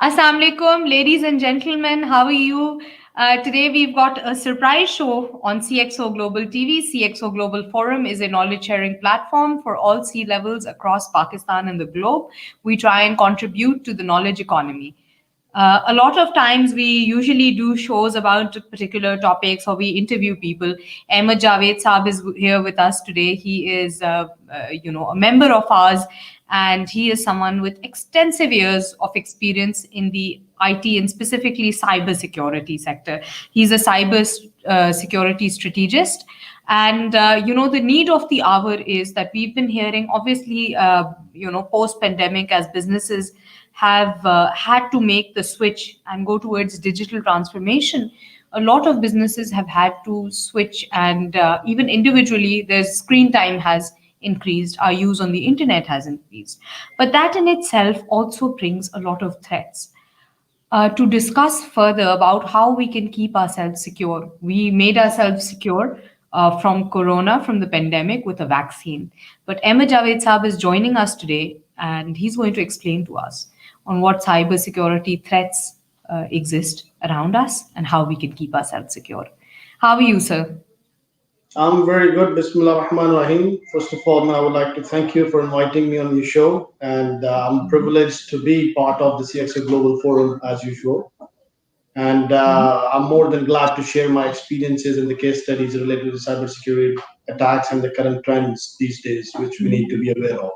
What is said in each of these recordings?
Assalamu alaikum, ladies and gentlemen. How are you? Today we've got a surprise show on CXO Global TV. CXO Global Forum is a knowledge sharing platform for all C levels across Pakistan and the globe. We try and contribute to the knowledge economy. A lot of times we usually do shows about particular topics or we interview people. Ahmed Javaid Saab is here with us today. He is, a member of ours, and he is someone with extensive years of experience in the IT and specifically cyber security sector. He's a cyber security strategist. And the need of the hour is that we've been hearing, obviously, post pandemic, as businesses have had to make the switch and go towards digital transformation. A lot of businesses have had to switch, and even individually, their screen time has increased, our use on the internet has increased. But that in itself also brings a lot of threats. To discuss further about how we can keep ourselves secure. We made ourselves secure from corona, from the pandemic, with a vaccine. But Emma Javed Saab is joining us today, and he's going to explain to us on what cybersecurity threats exist around us and how we can keep ourselves secure. How are you, sir? I'm very good. Bismillah Rahman Rahim. First of all, I would like to thank you for inviting me on your show. And I'm privileged to be part of the CXA Global Forum as usual. And I'm more than glad to share my experiences and the case studies related to cybersecurity attacks and the current trends these days, which we need to be aware of.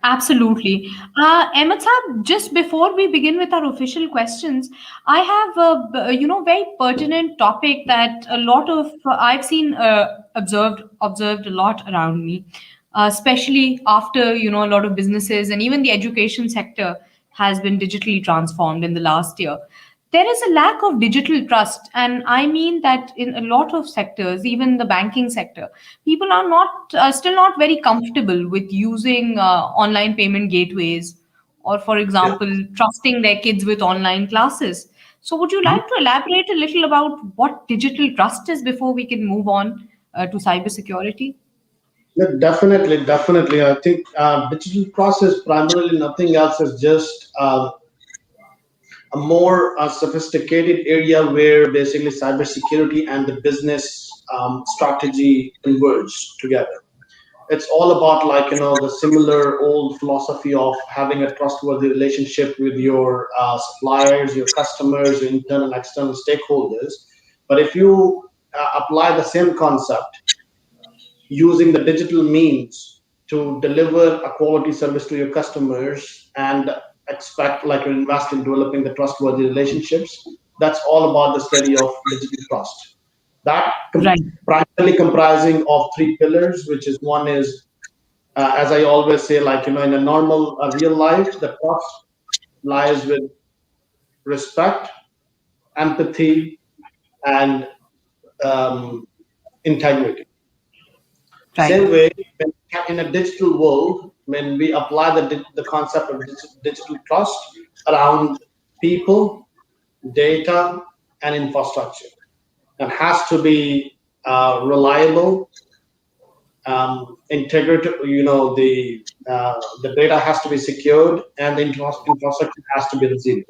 Absolutely. Ahmed Saab, just before we begin with our official questions, I have very pertinent topic that a lot of I've seen observed a lot around me, especially after a lot of businesses and even the education sector has been digitally transformed in the last year. There is a lack of digital trust, and I mean that in a lot of sectors, even the banking sector, people are not still not very comfortable with using online payment gateways, or for Yeah. example trusting their kids with online classes. So would you like to elaborate a little about what digital trust is before we can move on to cybersecurity? Yeah, definitely, definitely. I think digital process primarily nothing else is just a more sophisticated area where basically cybersecurity and the business strategy converge together. It's all about the similar old philosophy of having a trustworthy relationship with your suppliers, your customers, your internal and external stakeholders. But if you apply the same concept using the digital means to deliver a quality service to your customers and expect like you invest in developing the trustworthy relationships, that's all about the study of digital trust. That Right. primarily comprising of three pillars, which is one is as I always say, in a normal real life, the trust lies with respect, empathy, and um, integrity. Right. Same way, in a digital world, when we apply the concept of digital trust around people, data, and infrastructure, it has to be reliable, integrity. The data has to be secured, and the infrastructure has to be resilient.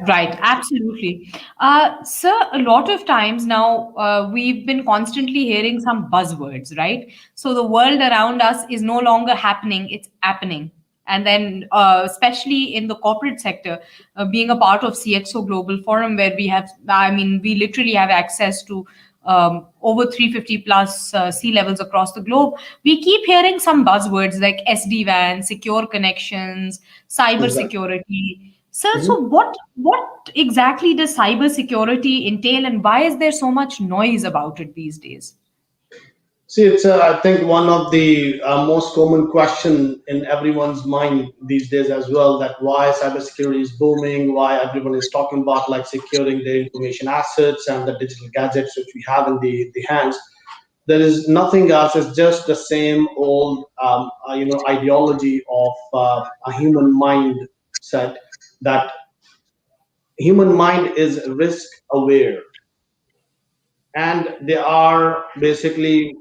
Right, absolutely. Sir, a lot of times now we've been constantly hearing some buzzwords, right? So the world around us is no longer happening, it's happening. And then, especially in the corporate sector, being a part of CXO Global Forum, where we literally have access to over 350 plus C levels across the globe, we keep hearing some buzzwords like SD-WAN, secure connections, cyber Exactly. security. Sir, so Mhm. what exactly does cybersecurity entail, and why is there so much noise about it these days? See, it's I think one of the most common question in everyone's mind these days as well. That why cybersecurity is booming, why everyone is talking about like securing their information assets and the digital gadgets which we have in the hands. There is nothing else. It's just the same old ideology of a human mindset that human mind is risk aware, and they are basically,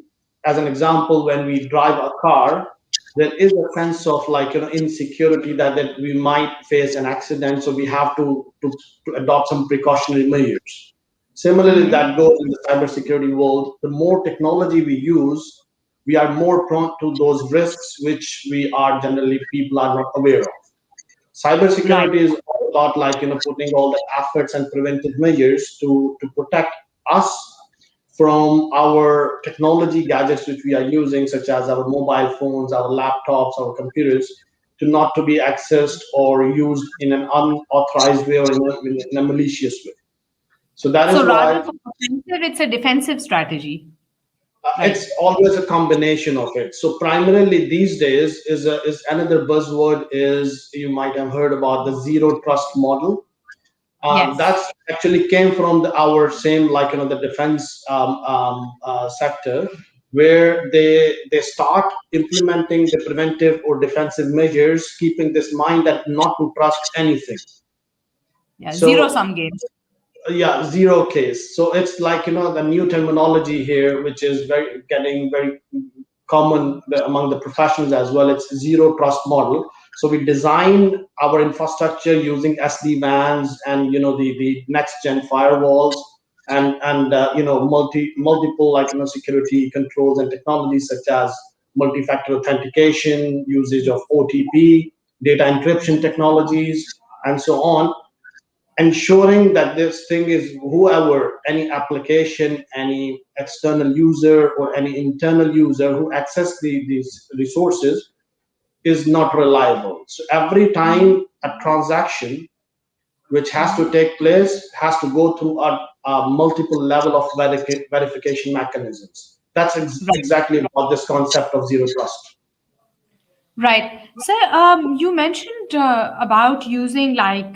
as an example, when we drive a car, there is a sense of like insecurity that we might face an accident, so we have to adopt some precautionary measures. Similarly, Mm-hmm. that goes in the cybersecurity world. The more technology we use, we are more prone to those risks which we are generally people are not aware of. Right. Cybersecurity is all about like putting all the efforts and preventive measures to protect us from our technology gadgets which we are using, such as our mobile phones, our laptops, our computers, to not to be accessed or used in an unauthorized way or in a malicious way. So that is So rather why than offensive, it's a defensive strategy. it's Right. always a combination of it. So primarily these days is another buzzword is you might have heard about the zero trust model. Yes. That's actually came from our same like the defense sector, where they start implementing the preventive or defensive measures, keeping this mind that not to trust anything. Yeah. Zero So sum game. yeah, zero case. So it's like the new terminology here, which is very getting very common among the professionals as well. It's zero trust model. So we design our infrastructure using SD WANs and the next gen firewalls and multiple like security controls and technologies such as multi-factor authentication, usage of OTP, data encryption technologies, and so on, ensuring that this thing is whoever, any application, any external user or any internal user who access these resources is not reliable. So every time a transaction which has to take place has to go through a multiple level of verification mechanisms. That's Right. exactly about this concept of zero trust. Right. So, you mentioned about using like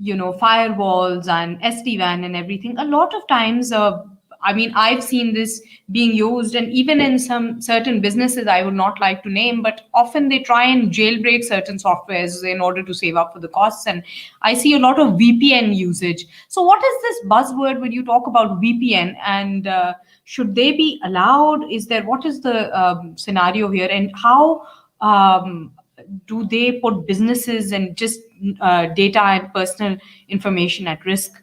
firewalls and SD-WAN and everything. A lot of times, I mean, I've seen this being used, and even in some certain businesses, I would not like to name, but often they try and jailbreak certain softwares in order to save up for the costs. And I see a lot of VPN usage. So, what is this buzzword when you talk about VPN? And should they be allowed? Is there what is the scenario here, and how um, do they put businesses and just data and personal information at risk?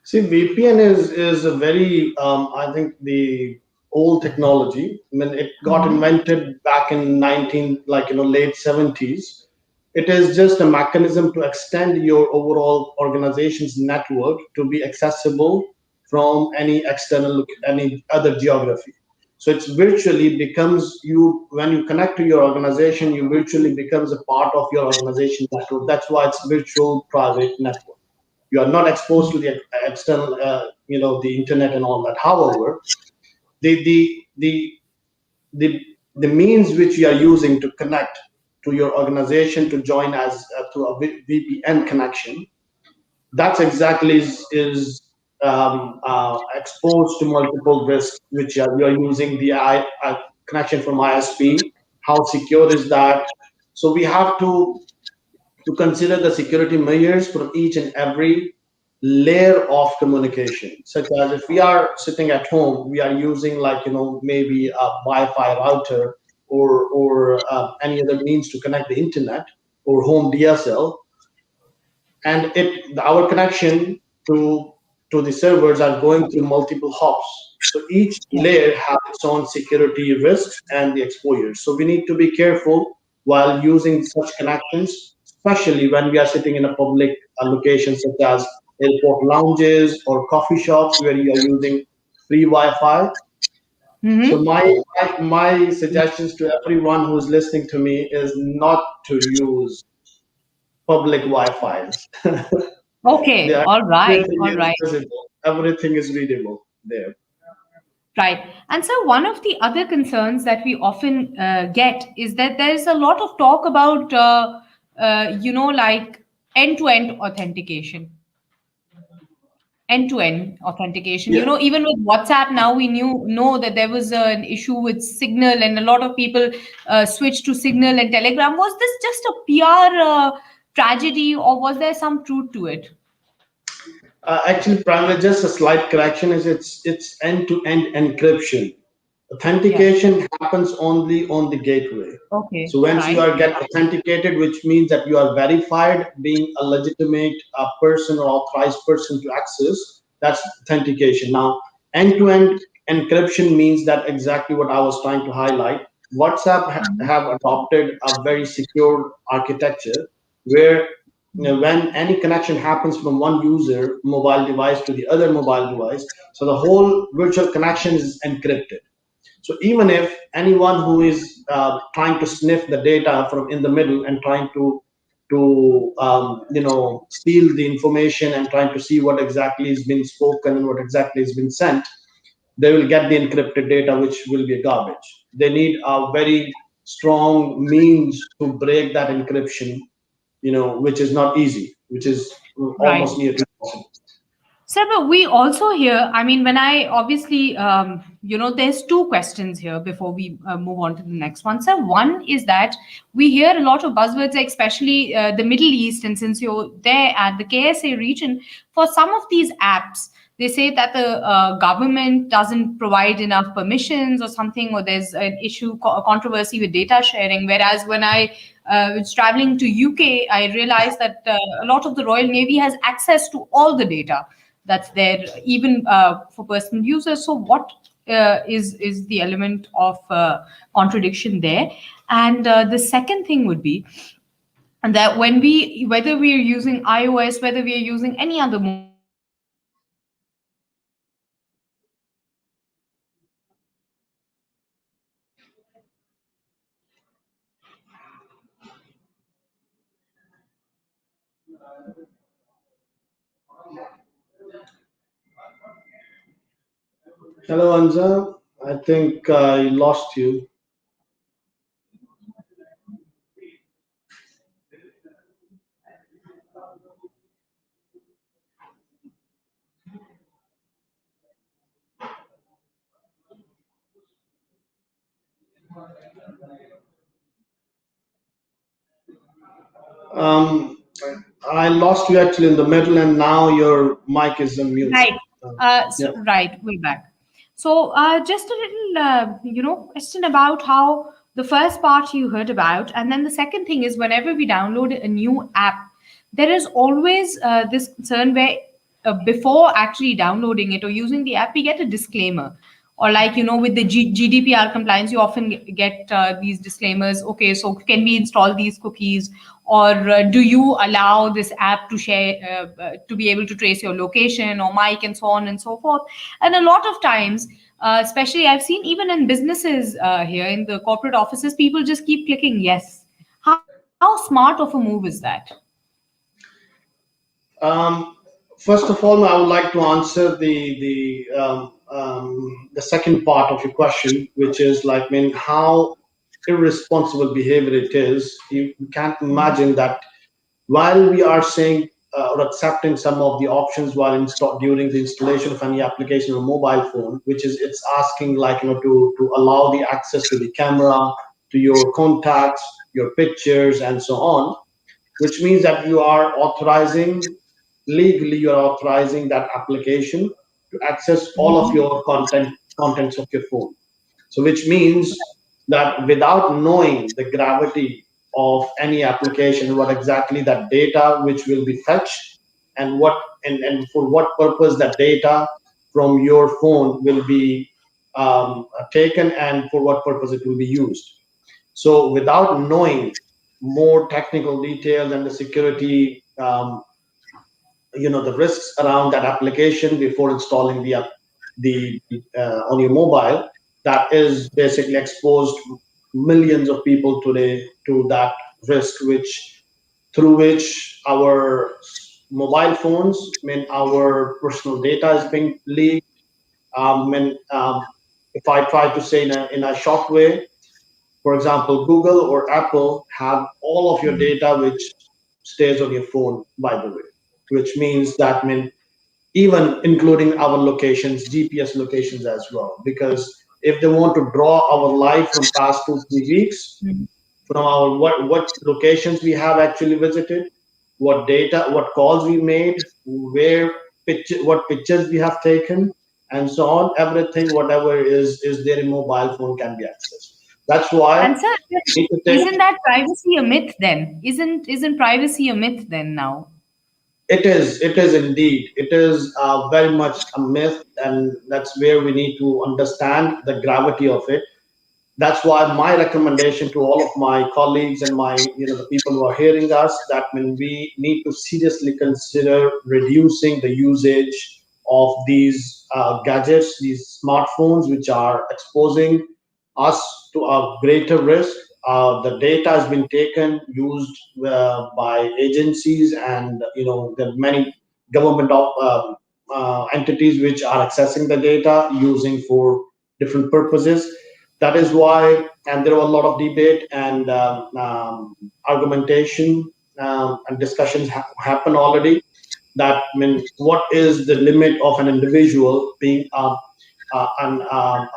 See, VPN is a very, I think, the old technology. I mean, it got Hmm. invented back in late 70s. It is just a mechanism to extend your overall organization's network to be accessible from any any other geography. So it's virtually becomes you when you connect to your organization, you virtually becomes a part of your organization network. That's why it's virtual private network. You are not exposed to the external the internet and all that. However, the the the the, the means which you are using to connect to your organization to join as through a VPN connection, that's exactly is exposed to multiple risks which you're using the connection from ISP. How secure is that? So we have to consider the security measures for each and every layer of communication, such as if we are sitting at home, we are using like maybe a Wi-Fi router or any other means to connect the internet or home DSL, and it our connection to the servers are going through multiple hops. So each Yeah. layer has its own security risks and the exposures. So we need to be careful while using such connections, especially when we are sitting in a public location such as airport lounges or coffee shops where you are using free Wi-Fi. So Hmm. my suggestions to everyone who is listening to me is not to use public Wi-Fi's. Okay. Yeah, All right. everything All is right. visible. Everything is readable there. Right. And so, one of the other concerns that we often get is that there is a lot of talk about, like end to end authentication. End-to-end authentication, Yeah. even with WhatsApp now we know that there was an issue with Signal, and a lot of people switched to Signal and Telegram. Was this just a PR tragedy, or was there some truth to it? Actually, primarily just a slight correction is it's end-to-end encryption. Yeah. Authentication happens only on the gateway. Okay. So once you Right. are get authenticated, which means that you are verified, being a legitimate person or authorized person to access, that's authentication. Now, end-to-end encryption means that exactly what I was trying to highlight. WhatsApp have adopted a very secure architecture where, when any connection happens from one user mobile device to the other mobile device, so the whole virtual connection is encrypted. So even if anyone who is trying to sniff the data from in the middle and trying to steal the information and trying to see what exactly is being spoken and what exactly has been sent, they will get the encrypted data, which will be garbage. They need a very strong means to break that encryption, which is not easy, which is almost Right. near to impossible. Sir, but we also hear, I mean, when I obviously, there's two questions here before we move on to the next one. Sir, one is that we hear a lot of buzzwords, especially the Middle East, and since you're there at the KSA region, for some of these apps, they say that the government doesn't provide enough permissions or something, or there's an issue, controversy with data sharing. Whereas when I was traveling to UK, I realized that a lot of the Royal Navy has access to all the data that's there, even for personal users. So, what is the element of contradiction there? And the second thing would be that whether we are using iOS, whether we are using any other mobile phone, we always have to ensure that Hello, Anja. I think I lost you. Um, I lost you actually in the middle, and now your mic is on mute. Right. Yeah. Right, way back. So, just a little, question about how the first part you heard about, and then the second thing is whenever we download a new app, there is always this concern where before actually downloading it or using the app, we get a disclaimer. Or like with the GDPR compliance, you often get these disclaimers. Okay, so can we install these cookies, or do you allow this app to share to be able to trace your location or mic and so on and so forth? And a lot of times, especially I've seen even in businesses here in the corporate offices, people just keep clicking yes. How smart of a move is that? Um, First of all, I would like to answer the second part of your question, which is like, I mean, how irresponsible behavior it is. You can't imagine that while we are saying or accepting some of the options while during the installation of any application or mobile phone, which is it's asking like to allow the access to the camera, to your contacts, your pictures, and so on, which means that you are authorizing legally, you are authorizing that application to access all of your contents of your phone. So which means that without knowing the gravity of any application, what exactly that data which will be fetched, and and for what purpose that data from your phone will be taken, and for what purpose it will be used. So without knowing more technical details and the security, the risks around that application before installing the on your mobile, that is basically exposed millions of people today to that risk, which through which our mobile phones, I mean, our personal data is being leaked. And if I try to say in a short way, for example, Google or Apple have all of your data which stays on your phone, by the way, which means that, I mean, even including our locations, GPS locations as well. Because if they want to draw our life from past 2 3 weeks, from our what locations we have actually visited, what data, what calls we made, what pictures we have taken, and so on. Everything, whatever is there in mobile phone can be accessed. That's why And sir, we need to take. isn't that privacy a myth then? Isn't privacy a myth then now? It is indeed. It is very much a myth, and that's where we need to understand the gravity of it. That's why my recommendation to all of my colleagues and my, the people who are hearing us, that when we need to seriously consider reducing the usage of these gadgets, these smartphones, which are exposing us to a greater risk. The data has been taken, used by agencies, and there are many government entities which are accessing the data using for different purposes. That is why, and there were a lot of debate and argumentation and discussions happen already. That mean, what is the limit of an individual being a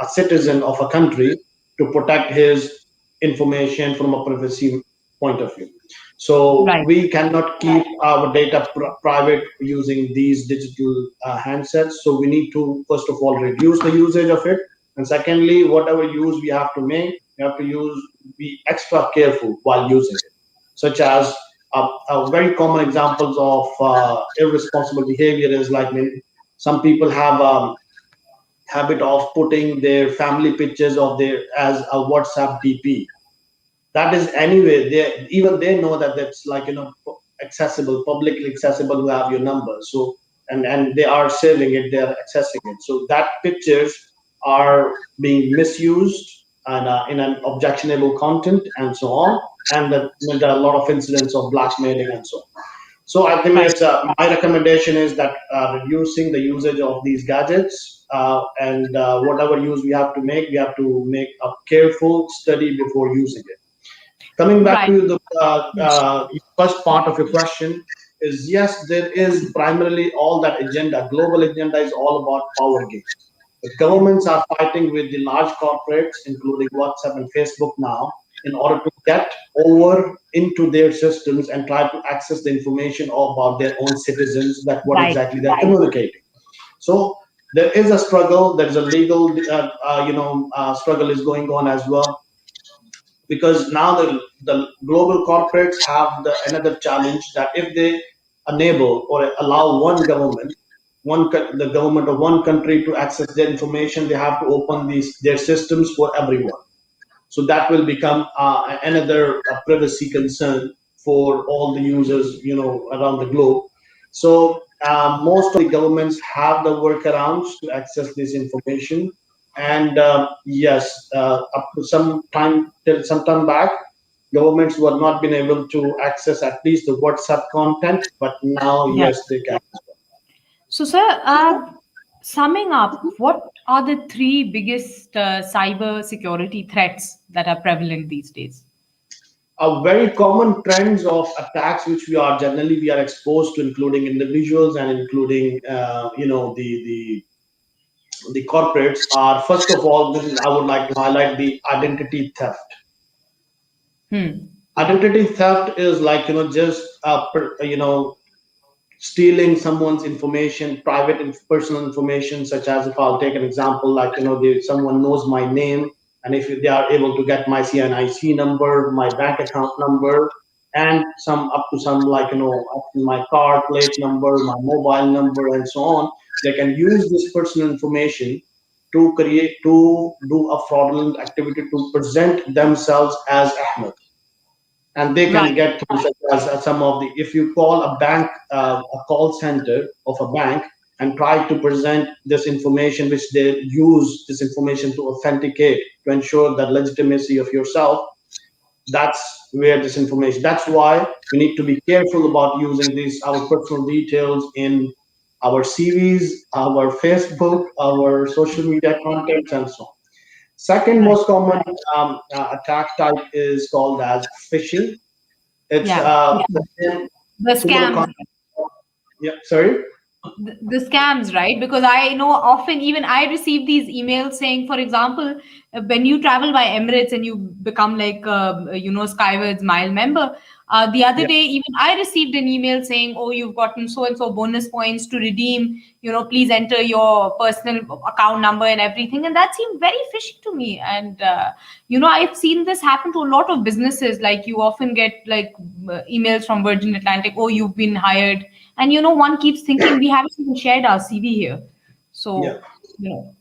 citizen of a country to protect his information from a privacy point of view. So Right. we cannot keep our data private using these digital handsets. So we need to first of all reduce the usage of it, and secondly, whatever use we have to make, we have to be extra careful while using it, such as very common examples of irresponsible behavior is like, some people have habit of putting their family pictures of their as a WhatsApp DP. That is anyway, they even they know that that's like, accessible, publicly accessible, who have your number. So and they are saving it, they are accessing it. So that pictures are being misused and in an objectionable content and so on. And that, there are a lot of incidents of blackmailing and so on. So I think Right. it's my recommendation is that reducing the usage of these gadgets, and whatever use we have to make a careful study before using it. Coming back Right. to the first part of your question, is yes, there is primarily all that agenda. Global agenda is all about power game. The governments are fighting with the large corporates, including WhatsApp and Facebook now, in order to get over into their systems and try to access the information about their own citizens, that what Right. exactly they're communicating. So there is a struggle. There is a legal, struggle is going on as well, because now the global corporates have another challenge, that if they enable or allow one government, the government of one country to access their information, they have to open their systems for everyone. So that will become another privacy concern for all the users, around the globe. So most of the governments have the workarounds to access this information. And yes, up to some time, till some time back, governments were not been able to access at least the WhatsApp content, but now Right. yes, they can. So, sir, summing up, what are the three biggest cyber security threats that are prevalent these days? A very common trends of attacks which we are exposed to, including individuals and including the corporates, are, first of all, I would like to highlight the identity theft. Hmm. Identity theft is like, just stealing someone's information, private personal information, such as, if I'll take an example, like, someone knows my name, and if they are able to get my CNIC number, my bank account number, and some up to some, like, up to my car plate number, my mobile number, and so on, they can use this personal information to do a fraudulent activity, to present themselves as Ahmed, and they can Right. get through, such as some of the, if you call a bank, a call center of a bank, and try to present this information, which they use this information to authenticate, to ensure the legitimacy of yourself. That's where this information, that's why we need to be careful about using these, our personal details, in our CVs, our Facebook, our social media contents, and so on. Second Right. most common attack type is called as phishing. It's Yeah. The similar scams. concept. Yeah, sorry. The scams, right? Because I know often even I receive these emails saying, for example, when you travel by Emirates and you become like Skyward's Mile member. The other Yeah. day, even I received an email saying, "Oh, you've gotten so and so bonus points to redeem. Please enter your personal account number and everything." And that seemed very fishy to me. And I've seen this happen to a lot of businesses. Like you often get like emails from Virgin Atlantic, "Oh, you've been hired," and one keeps thinking we haven't even shared our CV here. Yeah. So you know,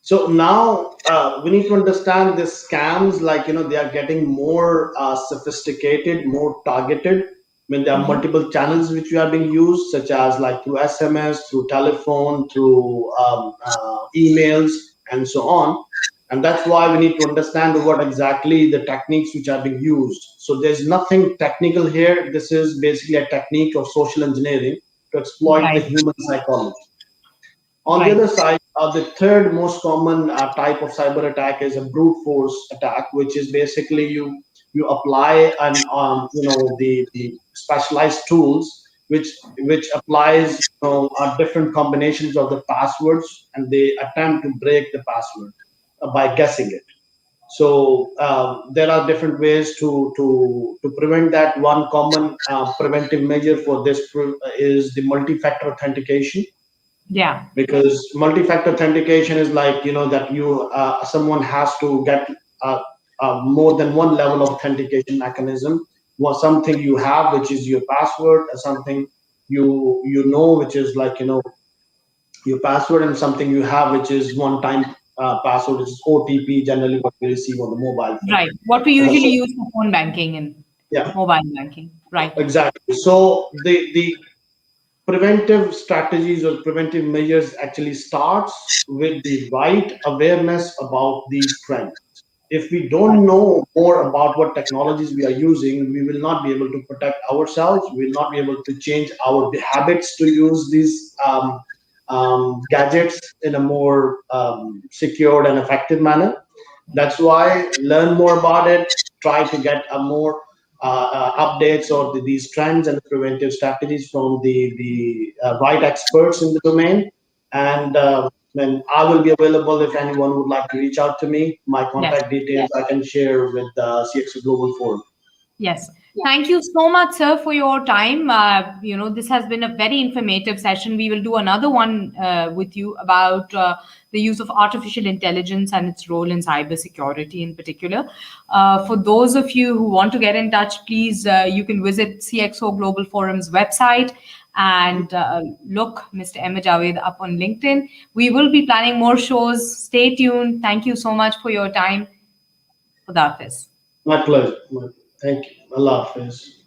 So now we need to understand the scams, like, they are getting more sophisticated, more targeted. When there are mhm. multiple channels which are being used, such as like through SMS, through telephone, through emails, and so on. And that's why we need to understand what exactly the techniques which are being used. So there's nothing technical here. This is basically a technique of social engineering to exploit the Right, human psychology. On the right, other side, the third most common type of cyber attack is a brute force attack, which is basically you apply an the specialized tools which applies different combinations of the passwords, and they attempt to break the password by guessing it. So there are different ways to prevent that. One common preventive measure for this is the multi-factor authentication, yeah, because multi-factor authentication is like, that you someone has to get more than one level of authentication mechanism. Something you have, which is your password, or something which is like, your password, and something you have, which is one time password, which is OTP, generally what we receive on the mobile phone. right. What we usually So use for phone banking and yeah, mobile banking. Right, exactly. So the preventive strategies or preventive measures actually starts with the right awareness about these trends. If we right, don't know more about what technologies we are using, we will not be able to protect ourselves. We will not be able to change our habits to use these gadgets in a more secured and effective manner. That's why learn more about it, try to get a more updates or these trends and preventive strategies from the right experts in the domain. And then I will be available if anyone would like to reach out to me. My yes. contact details I can share with the CXO Global Forum. Yes. Thank you so much, sir, for your time. This has been a very informative session. We will do another one with you about the use of artificial intelligence and its role in cybersecurity in particular. For those of you who want to get in touch, please, you can visit CXO Global Forum's website and look Mr. Ahmed Javaid up on LinkedIn. We will be planning more shows. Stay tuned. Thank you so much for your time. Khuda Hafiz. My pleasure. Thank you. Allah Hafiz.